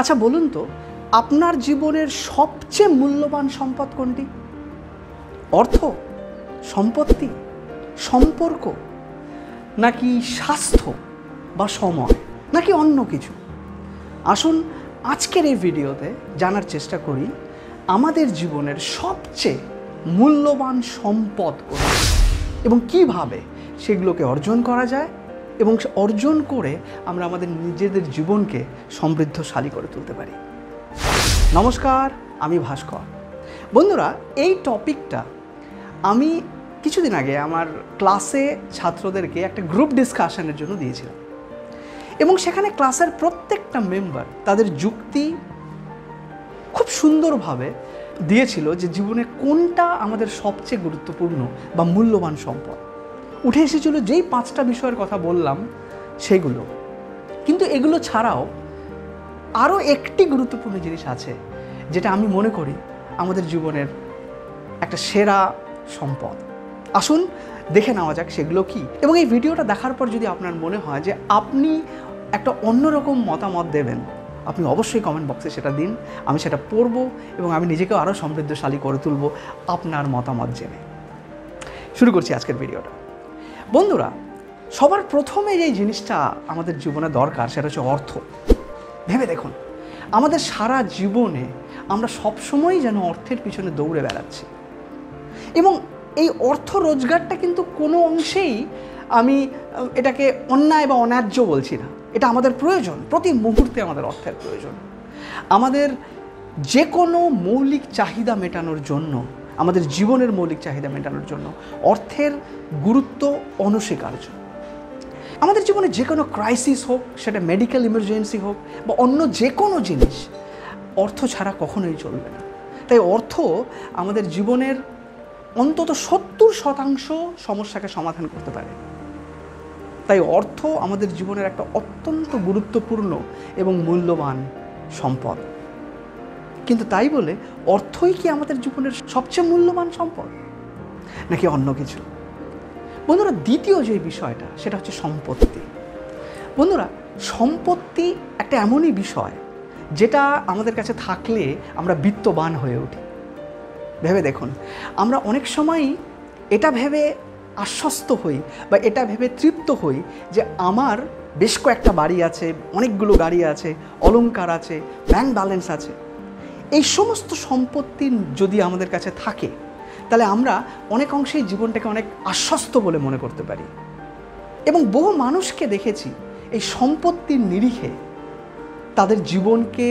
আচ্ছা বলুন তো, আপনার জীবনের সবচেয়ে মূল্যবান সম্পদ কোনটি? অর্থ, সম্পত্তি, সম্পর্ক, নাকি স্বাস্থ্য বা সময়, নাকি অন্য কিছু? আসুন আজকের এই ভিডিওতে জানার চেষ্টা করি আমাদের জীবনের সবচেয়ে মূল্যবান সম্পদ কোনটি এবং কিভাবে সেগুলোকে অর্জন করা যায় এবং অর্জন করে আমরা আমাদের নিজেদের জীবনকে সমৃদ্ধশালী করে তুলতে পারি। নমস্কার, আমি ভাস্কর। বন্ধুরা, এই টপিকটা আমি কিছুদিন আগে আমার ক্লাসে ছাত্রদেরকে একটা গ্রুপ ডিসকাশনের জন্য দিয়েছিলাম এবং সেখানে ক্লাসের প্রত্যেকটা মেম্বার তাদের যুক্তি খুব সুন্দরভাবে দিয়েছিল যে জীবনে কোনটা আমাদের সবচেয়ে গুরুত্বপূর্ণ বা মূল্যবান সম্পদ। উঠে এসেছিল যেই 5টা বিষয়ের কথা বললাম সেগুলো, কিন্তু এগুলো ছাড়াও আরও একটি গুরুত্বপূর্ণ জিনিস আছে যেটা আমি মনে করি আমাদের জীবনের একটা সেরা সম্পদ। আসুন দেখে নেওয়া যাক সেগুলো কি, এবং এই ভিডিওটা দেখার পর যদি আপনার মনে হয় যে আপনি একটা অন্যরকম মতামত দেবেন, আপনি অবশ্যই কমেন্ট বক্সে সেটা দিন। আমি সেটা পড়ব এবং আমি নিজেকেও আরও সমৃদ্ধশালী করে তুলব আপনার মতামত জেনে। শুরু করছি আজকের ভিডিওটা। বন্ধুরা, সবার প্রথমে যেই জিনিসটা আমাদের জীবনে দরকার সেটা হচ্ছে অর্থ। ভেবে দেখুন, আমাদের সারা জীবনে আমরা সবসময়ই যেন অর্থের পিছনে দৌড়ে বেড়াচ্ছি, এবং এই অর্থ রোজগারটা কিন্তু কোনো অংশেই আমি এটাকে অন্যায় বা অন্যায্য বলছি না। এটা আমাদের প্রয়োজন, প্রতি মুহূর্তে আমাদের অর্থের প্রয়োজন। আমাদের যে কোনো মৌলিক চাহিদা মেটানোর জন্য, আমাদের জীবনের মৌলিক চাহিদা মেটানোর জন্য অর্থের গুরুত্ব অনস্বীকার্য। আমাদের জীবনে যে কোনো ক্রাইসিস হোক, সেটা মেডিকেল ইমার্জেন্সি হোক বা অন্য যে কোনো জিনিস, অর্থ ছাড়া কখনোই চলবে না। তাই অর্থ আমাদের জীবনের অন্তত 70% সমস্যাকে সমাধান করতে পারে। তাই অর্থ আমাদের জীবনের একটা অত্যন্ত গুরুত্বপূর্ণ এবং মূল্যবান সম্পদ। কিন্তু তাই বলে অর্থই কি আমাদের জীবনের সবচেয়ে মূল্যবান সম্পদ, নাকি অন্য কিছু? বন্ধুরা, দ্বিতীয় যে বিষয়টা সেটা হচ্ছে সম্পত্তি। বন্ধুরা, সম্পত্তি একটা এমনই বিষয় যেটা আমাদের কাছে থাকলে আমরা বিত্তবান হয়ে উঠি। ভেবে দেখুন, আমরা অনেক সময়ই এটা ভেবে আশ্বস্ত হই বা এটা ভেবে তৃপ্ত হই যে আমার বেশ কয়েকটা বাড়ি আছে, অনেকগুলো গাড়ি আছে, অলংকার আছে, ব্যাংক ব্যালেন্স আছে। এই সমস্ত সম্পত্তি যদি আমাদের কাছে থাকে তাহলে আমরা অনেক অংশেই জীবনটাকে অনেক আশ্বস্ত বলে মনে করতে পারি, এবং বহু মানুষকে দেখেছি এই সম্পত্তির নিরিখে তাদের জীবনকে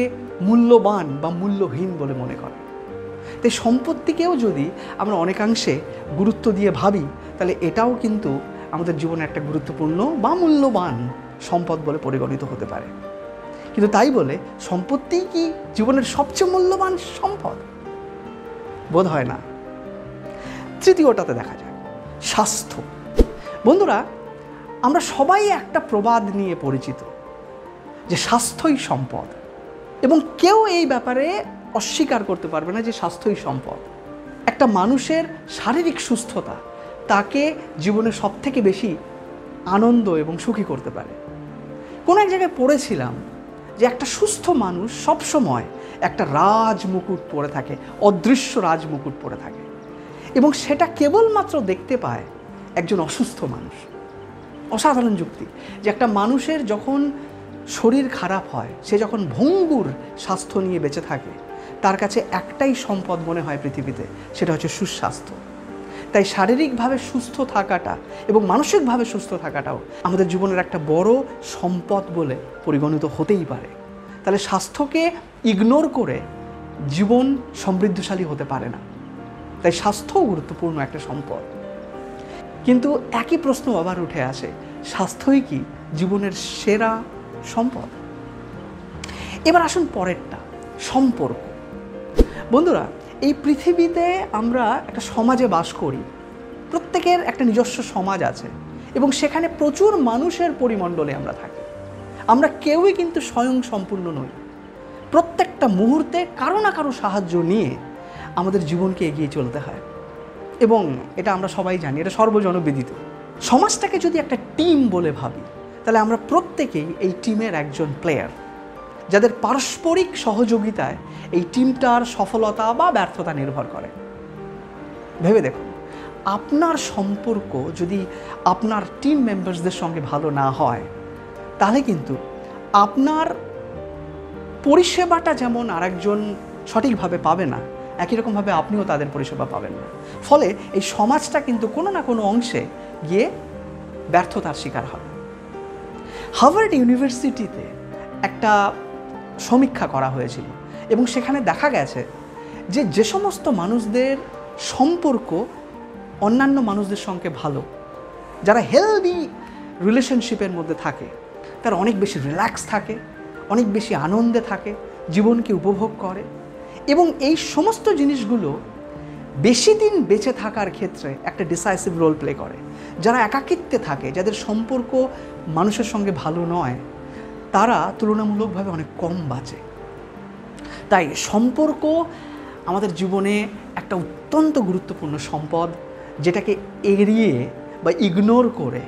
মূল্যবান বা মূল্যহীন বলে মনে করে। তাই সম্পত্তিকেও যদি আমরা অনেকাংশে গুরুত্ব দিয়ে ভাবি তাহলে এটাও কিন্তু আমাদের জীবনে একটা গুরুত্বপূর্ণ বা মূল্যবান সম্পদ বলে পরিগণিত হতে পারে। কিন্তু তাই বলে সম্পত্তি কি জীবনের সবচেয়ে মূল্যবান সম্পদ? বোধ হয় না। তৃতীয়টাতে দেখা যায় স্বাস্থ্য। বন্ধুরা, আমরা সবাই একটা প্রবাদ নিয়ে পরিচিত যে স্বাস্থ্যই সম্পদ, এবং কেউ এই ব্যাপারে অস্বীকার করতে পারবে না যে স্বাস্থ্যই সম্পদ। একটা মানুষের শারীরিক সুস্থতা তাকে জীবনে সবথেকে বেশি আনন্দ এবং সুখী করতে পারে। কোনো এক জায়গায় পড়েছিলাম যে একটা সুস্থ মানুষ সবসময় একটা রাজমুকুট পরে থাকে, অদৃশ্য রাজমুকুট পরে থাকে, এবং সেটা কেবলমাত্র দেখতে পায় একজন অসুস্থ মানুষ। অসাধারণ যুক্তি যে একটা মানুষের যখন শরীর খারাপ হয়, সে যখন ভঙ্গুর স্বাস্থ্য নিয়ে বেঁচে থাকে, তার কাছে একটাই সম্পদ মনে হয় পৃথিবীতে, সেটা হচ্ছে সুস্বাস্থ্য। তাই শারীরিকভাবে সুস্থ থাকাটা এবং মানসিকভাবে সুস্থ থাকাটাও আমাদের জীবনের একটা বড় সম্পদ বলে পরিগণিত হতেই পারে। তাহলে স্বাস্থ্যকে ইগনোর করে জীবন সমৃদ্ধশালী হতে পারে না। তাই স্বাস্থ্যও গুরুত্বপূর্ণ একটা সম্পদ। কিন্তু একই প্রশ্ন আবার উঠে আসে, স্বাস্থ্যই কি জীবনের সেরা সম্পদ? এবার আসুন পরেরটা, সম্পর্ক। বন্ধুরা, এই পৃথিবীতে আমরা একটা সমাজে বাস করি, প্রত্যেকের একটা নিজস্ব সমাজ আছে এবং সেখানে প্রচুর মানুষের পরিমণ্ডলে আমরা থাকি। আমরা কেউই কিন্তু স্বয়ং সম্পূর্ণ নই। প্রত্যেকটা মুহূর্তে কারো না কারো সাহায্য নিয়ে আমাদের জীবনকে এগিয়ে চলতে হয়, এবং এটা আমরা সবাই জানি, এটা সর্বজনবিদিত। সমাজটাকে যদি একটা টিম বলে ভাবি তাহলে আমরা প্রত্যেকেই এই টিমের একজন প্লেয়ার। যাদের পারস্পরিক সহযোগিতায় এই টিমটার সফলতা বা ব্যর্থতা নির্ভর করে। ভেবে দেখুন, আপনার সম্পর্ক যদি আপনার টিম মেম্বার্সদের সঙ্গে ভালো না হয়, তাহলে কিন্তু আপনার পরিষেবাটা যেমন আরেকজন সঠিকভাবে পাবে না, একই রকমভাবে আপনিও তাদের পরিষেবা পাবেন না। ফলে এই সমাজটা কিন্তু কোনো না কোনো অংশে গিয়ে ব্যর্থতার শিকার হবে। হার্ভার্ড ইউনিভার্সিটিতে একটা সমীক্ষা করা হয়েছিল এবং সেখানে দেখা গেছে যে সমস্ত মানুষদের সম্পর্ক অন্যান্য মানুষদের সঙ্গে ভালো, যারা হেলদি রিলেশনশিপের মধ্যে থাকে, তারা অনেক বেশি রিল্যাক্স থাকে, অনেক বেশি আনন্দে থাকে, জীবনকে উপভোগ করে এবং এই সমস্ত জিনিসগুলো বেশি দিন বেঁচে থাকার ক্ষেত্রে একটা ডিসাইসিভ রোল প্লে করে। যারা একাকিত্বে থাকে, যাদের সম্পর্ক মানুষের সঙ্গে ভালো নয়, তারা তুলনামূলকভাবে অনেক কম বাঁচে। তাই সম্পর্ক আমাদের জীবনে একটা অত্যন্ত গুরুত্বপূর্ণ সম্পদ, যেটাকে এড়িয়ে বা ইগনোর করে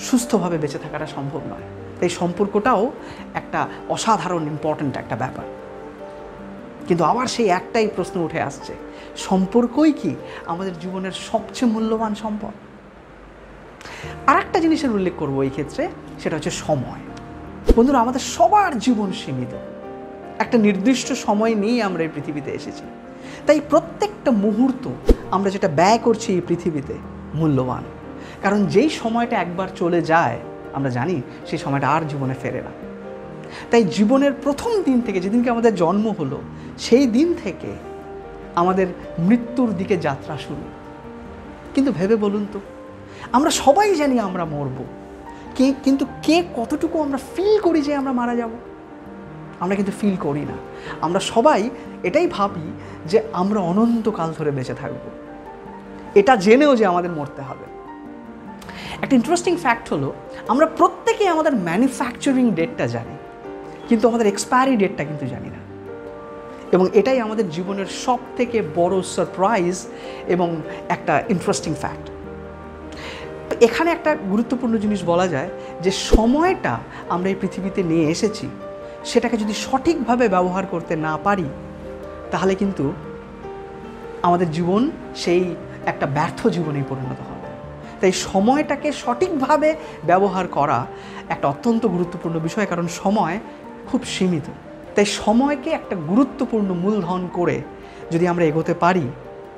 সুস্থভাবে বেঁচে থাকাটা সম্ভব নয়। তাই সম্পর্কটাও একটা অসাধারণ ইম্পর্ট্যান্ট একটা ব্যাপার। কিন্তু আবার সেই একটাই প্রশ্ন উঠে আসছে, সম্পর্কই কি আমাদের জীবনের সবচেয়ে মূল্যবান সম্পদ? আর একটা জিনিসের উল্লেখ করবো এই ক্ষেত্রে, সেটা হচ্ছে সময়। বন্ধুরা, আমাদের সবার জীবন সীমিত, একটা নির্দিষ্ট সময় নিয়ে আমরা এই পৃথিবীতে এসেছি। তাই প্রত্যেকটা মুহূর্ত আমরা যেটা ব্যয় করছি এই পৃথিবীতে মূল্যবান। কারণ যেই সময়টা একবার চলে যায়, আমরা জানি সেই সময়টা আর জীবনে ফেরে না। তাই জীবনের প্রথম দিন থেকে, যেদিনকে আমাদের জন্ম হলো, সেই দিন থেকে আমাদের মৃত্যুর দিকে যাত্রা শুরু। কিন্তু ভেবে বলুন তো, আমরা সবাই জানি আমরা মরব, কিন্তু কে কতটুকু আমরা ফিল করি যে আমরা মারা যাব? আমরা কিন্তু ফিল করি না। আমরা সবাই এটাই ভাবি যে আমরা অনন্তকাল ধরে বেঁচে থাকব, এটা জেনেও যে আমাদের মরতে হবে। একটা ইন্টারেস্টিং ফ্যাক্ট হলো, আমরা প্রত্যেকেই আমাদের ম্যানুফ্যাকচারিং ডেটটা জানি, কিন্তু আমাদের এক্সপায়ারি ডেটটা কিন্তু জানি না। এবং এটাই আমাদের জীবনের সব থেকে বড় সারপ্রাইজ এবং একটা ইন্টারেস্টিং ফ্যাক্ট। এখানে একটা গুরুত্বপূর্ণ জিনিস বলা যায় যে সময়টা আমরা এই পৃথিবীতে নিয়ে এসেছি, সেটাকে যদি সঠিকভাবে ব্যবহার করতে না পারি, তাহলে কিন্তু আমাদের জীবন সেই একটা ব্যর্থ জীবনেই পরিণত হবে। তাই সময়টাকে সঠিকভাবে ব্যবহার করা একটা অত্যন্ত গুরুত্বপূর্ণ বিষয়, কারণ সময় খুব সীমিত। তাই সময়কে একটা গুরুত্বপূর্ণ মূলধন করে যদি আমরা এগোতে পারি,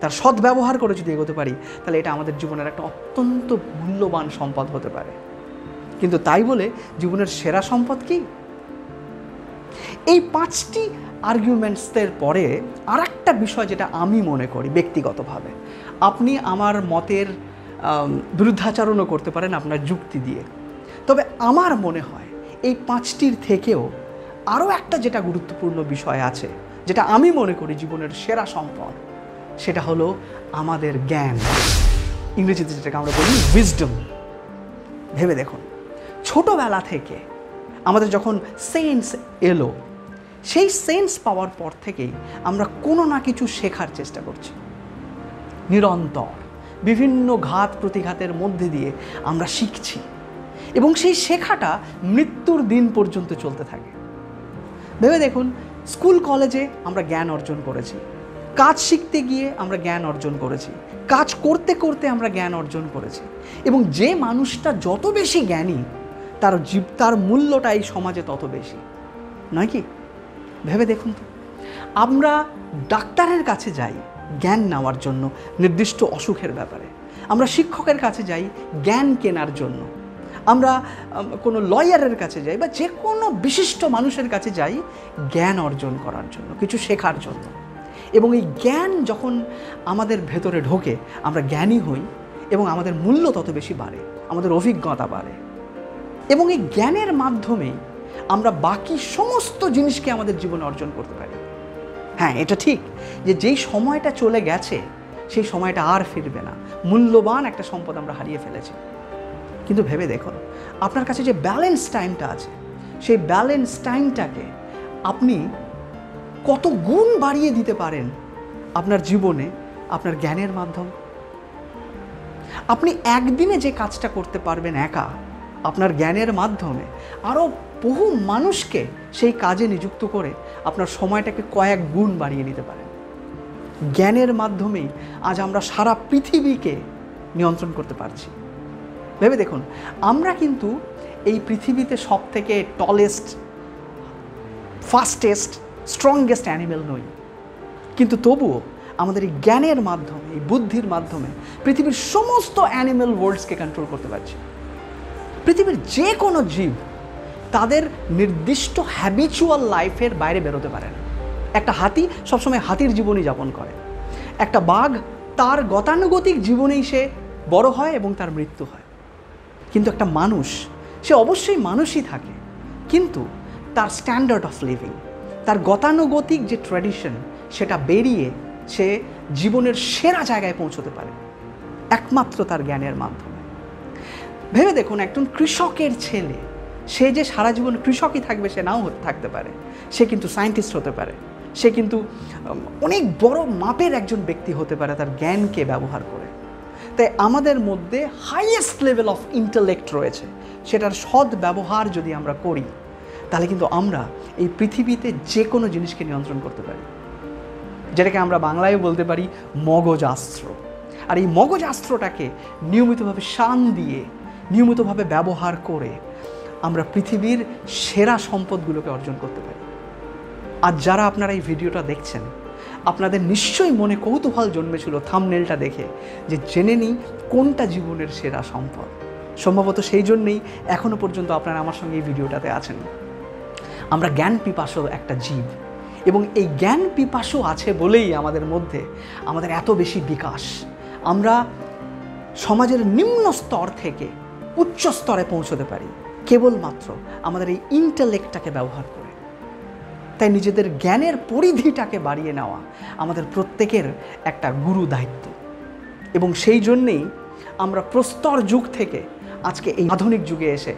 তার সদ্ব্যবহার করে যদি এগোতে পারি, তাহলে এটা আমাদের জীবনের একটা অত্যন্ত মূল্যবান সম্পদ হতে পারে। কিন্তু তাই বলে জীবনের সেরা সম্পদ কি? এই 5টি আর্গুমেন্টসের পরে আর একটা বিষয় যেটা আমি মনে করি ব্যক্তিগতভাবে, আপনি আমার মতের বিরুদ্ধাচরণও করতে পারেন আপনার যুক্তি দিয়ে, তবে আমার মনে হয় এই 5টির থেকেও আরও একটা যেটা গুরুত্বপূর্ণ বিষয় আছে, যেটা আমি মনে করি জীবনের সেরা সম্পদ, সেটা হলো আমাদের জ্ঞান। ইংরেজিতে যেটাকে আমরা বলি উইজডম। ভেবে দেখুন, ছোটোবেলা থেকে আমাদের যখন সেন্স এলো, সেই সেন্স পাওয়ার পর থেকেই আমরা কোনো না কিছু শেখার চেষ্টা করছি। নিরন্তর বিভিন্ন ঘাত প্রতিঘাতের মধ্যে দিয়ে আমরা শিখছি এবং সেই শেখাটা মৃত্যুর দিন পর্যন্ত চলতে থাকে। ভেবে দেখুন, স্কুল কলেজে আমরা জ্ঞান অর্জন করেছি, কাজ শিখতে গিয়ে আমরা জ্ঞান অর্জন করেছি, কাজ করতে করতে আমরা জ্ঞান অর্জন করেছি। এবং যে মানুষটা যত বেশি জ্ঞানী, তার মূল্যটা এই সমাজে তত বেশি, নয় কি? ভেবে দেখুন তো, আমরা ডাক্তারের কাছে যাই জ্ঞান নেওয়ার জন্য নির্দিষ্ট অসুখের ব্যাপারে, আমরা শিক্ষকের কাছে যাই জ্ঞান কেনার জন্য, আমরা কোনো লয়ারের কাছে যাই বা যে কোনো বিশিষ্ট মানুষের কাছে যাই জ্ঞান অর্জন করার জন্য, কিছু শেখার জন্য। এবং এই জ্ঞান যখন আমাদের ভেতরে ঢোকে, আমরা জ্ঞানী হই এবং আমাদের মূল্য তত বেশি বাড়ে, আমাদের অভিজ্ঞতা বাড়ে। এবং এই জ্ঞানের মাধ্যমেই আমরা বাকি সমস্ত জিনিসকে আমাদের জীবনে অর্জন করতে পারি। হ্যাঁ, এটা ঠিক যে যেই সময়টা চলে গেছে সেই সময়টা আর ফিরবে না, মূল্যবান একটা সম্পদ আমরা হারিয়ে ফেলেছি। কিন্তু ভেবে দেখুন, আপনার কাছে যে ব্যালেন্স টাইমটা আছে, সেই ব্যালেন্স টাইমটাকে আপনি কত গুণ বাড়িয়ে দিতে পারেন আপনার জীবনে আপনার জ্ঞানের মাধ্যমে। আপনি একদিনে যে কাজটা করতে পারবেন একা, আপনার জ্ঞানের মাধ্যমে আরও বহু মানুষকে সেই কাজে নিযুক্ত করে আপনার সময়টাকে কয়েক গুণ বাড়িয়ে নিতে পারেন। জ্ঞানের মাধ্যমেই আজ আমরা সারা পৃথিবীকে নিয়ন্ত্রণ করতে পারছি। ভেবে দেখুন, আমরা কিন্তু এই পৃথিবীতে সব থেকে টলেস্ট, ফাস্টেস্ট, স্ট্রংগেস্ট অ্যানিমেল নই, কিন্তু তবুও আমাদের এই জ্ঞানের মাধ্যমে, এই বুদ্ধির মাধ্যমে পৃথিবীর সমস্ত অ্যানিমেল ওয়ার্ল্ডসকে কন্ট্রোল করতে পারছি। পৃথিবীর যে কোনো জীব তাদের নির্দিষ্ট হ্যাবিচুয়াল লাইফের বাইরে বেরোতে পারে না। একটা হাতি সবসময় হাতির জীবনই যাপন করে, একটা বাঘ তার গতানুগতিক জীবনেই সে বড় হয় এবং তার মৃত্যু হয়। কিন্তু একটা মানুষ, সে অবশ্যই মানুষই থাকে, কিন্তু তার স্ট্যান্ডার্ড অফ লিভিং, তার গতানুগতিক যে ট্র্যাডিশন, সেটা বেরিয়ে সে জীবনের সেরা জায়গায় পৌঁছতে পারে একমাত্র তার জ্ঞানের মাধ্যমে। ভেবে দেখুন, একজন কৃষকের ছেলে, সে যে সারা জীবন কৃষকই থাকবে সে নাও থাকতে পারে, সে কিন্তু সায়েন্টিস্ট হতে পারে, সে কিন্তু অনেক বড় মাপের একজন ব্যক্তি হতে পারে তার জ্ঞানকে ব্যবহার করে। তাই আমাদের মধ্যে হাইয়েস্ট লেভেল অফ ইন্টেলেক্ট রয়েছে, সেটার সৎ ব্যবহার যদি আমরা করি তাহলে কিন্তু আমরা এই পৃথিবীতে যে কোনো জিনিসকে নিয়ন্ত্রণ করতে পারি, যেটাকে আমরা বাংলায় বলতে পারি মগজাস্ত্র। আর এই মগজাস্ত্রটাকে নিয়মিতভাবে শান দিয়ে, নিয়মিতভাবে ব্যবহার করে আমরা পৃথিবীর সেরা সম্পদগুলোকে অর্জন করতে পারি। আর যারা আপনারা এই ভিডিওটা দেখছেন, আপনাদের নিশ্চয়ই মনে কৌতূহল জন্মেছিল থাম্বনেলটা দেখে যে জেনে নিই কোনটা জীবনের সেরা সম্পদ। সম্ভবত সেই জন্যেই এখনও পর্যন্ত আপনারা আমার সঙ্গে এই ভিডিওটাতে আছেন। আমরা জ্ঞান পিপাসু একটা জীব, এবং এই জ্ঞান পিপাসু আছে বলেই আমাদের মধ্যে আমাদের এত বেশি বিকাশ। আমরা সমাজের নিম্ন স্তর থেকে উচ্চ স্তরে পৌঁছতে পারি কেবলমাত্র আমাদের এই ইন্টেলেক্টটাকে ব্যবহার করে। তাই নিজেদের জ্ঞানের পরিধিটাকে বাড়িয়ে নেওয়া আমাদের প্রত্যেকের একটা গুরু দায়িত্ব, এবং সেই জন্যেই আমরা প্রস্তর যুগ থেকে আজকে এই আধুনিক যুগে এসে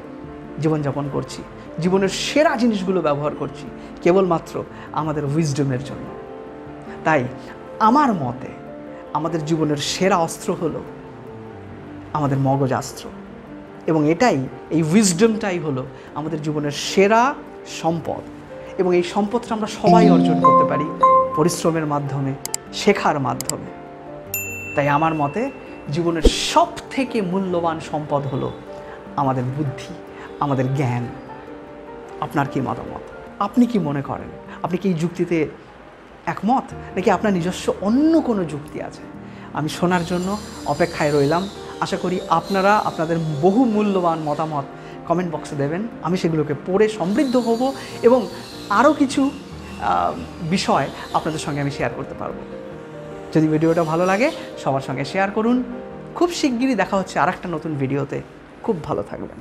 জীবনযাপন করছি, জীবনের সেরা জিনিসগুলো ব্যবহার করছি কেবলমাত্র আমাদের উইজডমের জন্য। তাই আমার মতে আমাদের জীবনের সেরা অস্ত্র হলো আমাদের মগজাস্ত্র, এবং এটাই, এই উইজডমটাই হলো আমাদের জীবনের সেরা সম্পদ। এবং এই সম্পদটা আমরা সবাই অর্জন করতে পারি পরিশ্রমের মাধ্যমে, শেখার মাধ্যমে। তাই আমার মতে জীবনের সব থেকে মূল্যবান সম্পদ হলো আমাদের বুদ্ধি, আমাদের জ্ঞান। আপনার কি মতামত? আপনি কি মনে করেন? আপনি কি এই যুক্তিতে একমত, নাকি আপনার নিজস্ব অন্য কোনো যুক্তি আছে? আমি শোনার জন্য অপেক্ষায় রইলাম। আশা করি আপনারা আপনাদের বহু মূল্যবান মতামত কমেন্ট বক্সে দেবেন। আমি সেগুলোকে পড়ে সমৃদ্ধ হব এবং আরও কিছু বিষয় আপনাদের সঙ্গে আমি শেয়ার করতে পারবো। যদি ভিডিওটা ভালো লাগে সবার সঙ্গে শেয়ার করুন। খুব শিগগিরই দেখা হচ্ছে আরেকটা নতুন ভিডিওতে। খুব ভালো থাকবেন।